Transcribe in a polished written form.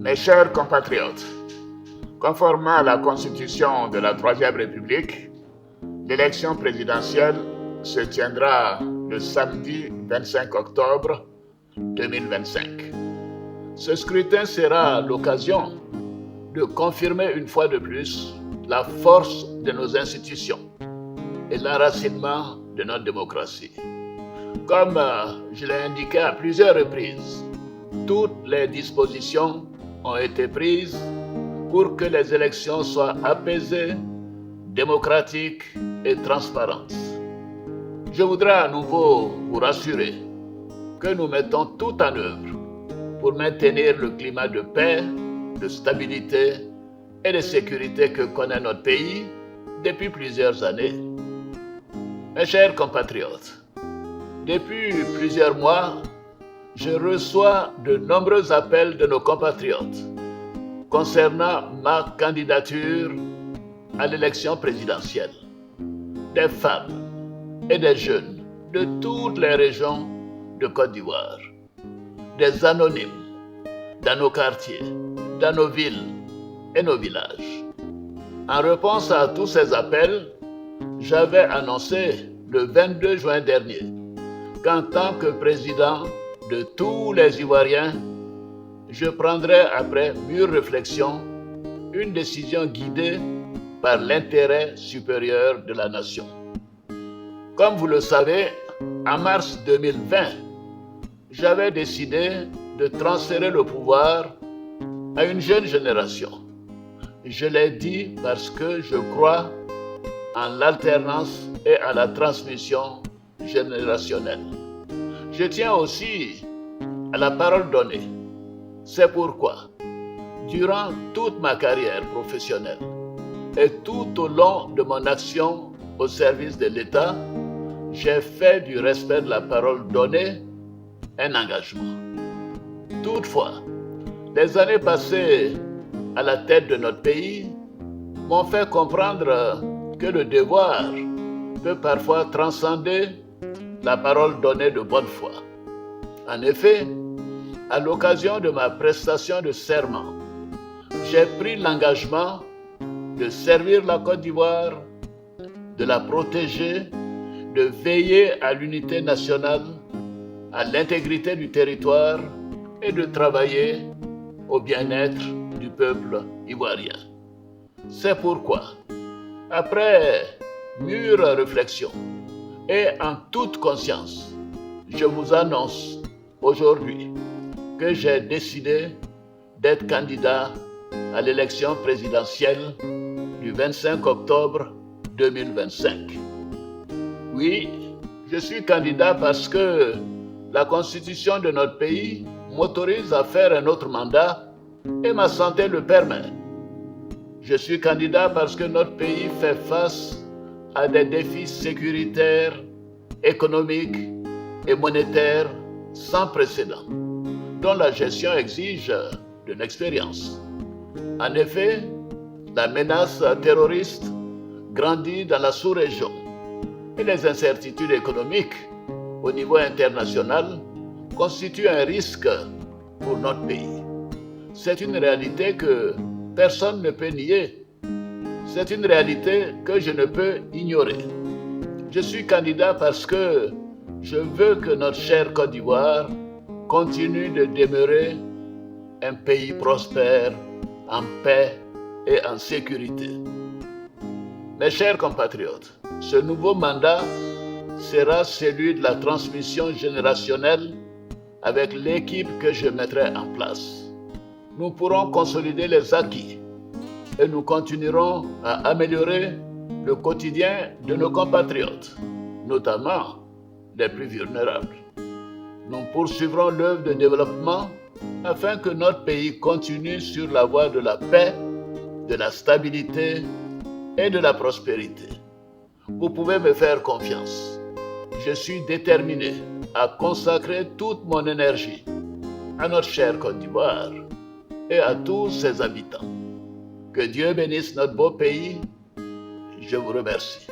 Mes chers compatriotes, conformément à la Constitution de la Troisième République, l'élection présidentielle se tiendra le samedi 25 octobre 2025. Ce scrutin sera l'occasion de confirmer une fois de plus la force de nos institutions et l'enracinement de notre démocratie. Comme je l'ai indiqué à plusieurs reprises, toutes les dispositions ont été prises pour que les élections soient apaisées, démocratiques et transparentes. Je voudrais à nouveau vous rassurer que nous mettons tout en œuvre pour maintenir le climat de paix, de stabilité et de sécurité que connaît notre pays depuis plusieurs années. Mes chers compatriotes, depuis plusieurs mois, je reçois de nombreux appels de nos compatriotes concernant ma candidature à l'élection présidentielle. Des femmes et des jeunes de toutes les régions de Côte d'Ivoire, des anonymes dans nos quartiers, dans nos villes et nos villages. En réponse à tous ces appels, j'avais annoncé le 22 juin dernier qu'en tant que président de tous les Ivoiriens, je prendrai après mûre réflexion une décision guidée par l'intérêt supérieur de la nation. Comme vous le savez, en mars 2020, j'avais décidé de transférer le pouvoir à une jeune génération. Je l'ai dit parce que je crois en l'alternance et à la transmission générationnelle. Je tiens aussi à la parole donnée. C'est pourquoi, durant toute ma carrière professionnelle et tout au long de mon action au service de l'État, j'ai fait du respect de la parole donnée un engagement. Toutefois, les années passées à la tête de notre pays m'ont fait comprendre que le devoir peut parfois transcender la parole donnée de bonne foi. En effet, à l'occasion de ma prestation de serment, j'ai pris l'engagement de servir la Côte d'Ivoire, de la protéger, de veiller à l'unité nationale, à l'intégrité du territoire et de travailler au bien-être du peuple ivoirien. C'est pourquoi, après mûre réflexion et en toute conscience, je vous annonce aujourd'hui que j'ai décidé d'être candidat à l'élection présidentielle du 25 octobre 2025. Oui, je suis candidat parce que la constitution de notre pays m'autorise à faire un autre mandat et ma santé le permet. Je suis candidat parce que notre pays fait face à des défis sécuritaires, économiques et monétaires sans précédent, dont la gestion exige de l'expérience. En effet, la menace terroriste grandit dans la sous-région et les incertitudes économiques au niveau international constituent un risque pour notre pays. C'est une réalité que personne ne peut nier. C'est une réalité que je ne peux ignorer. Je suis candidat parce que je veux que notre chère Côte d'Ivoire continue de demeurer un pays prospère, en paix et en sécurité. Mes chers compatriotes, ce nouveau mandat sera celui de la transmission générationnelle avec l'équipe que je mettrai en place. Nous pourrons consolider les acquis et nous continuerons à améliorer le quotidien de nos compatriotes, notamment les plus vulnérables. Nous poursuivrons l'œuvre de développement afin que notre pays continue sur la voie de la paix, de la stabilité et de la prospérité. Vous pouvez me faire confiance. Je suis déterminé à consacrer toute mon énergie à notre chère Côte d'Ivoire et à tous ses habitants. Que Dieu bénisse notre beau pays. Je vous remercie.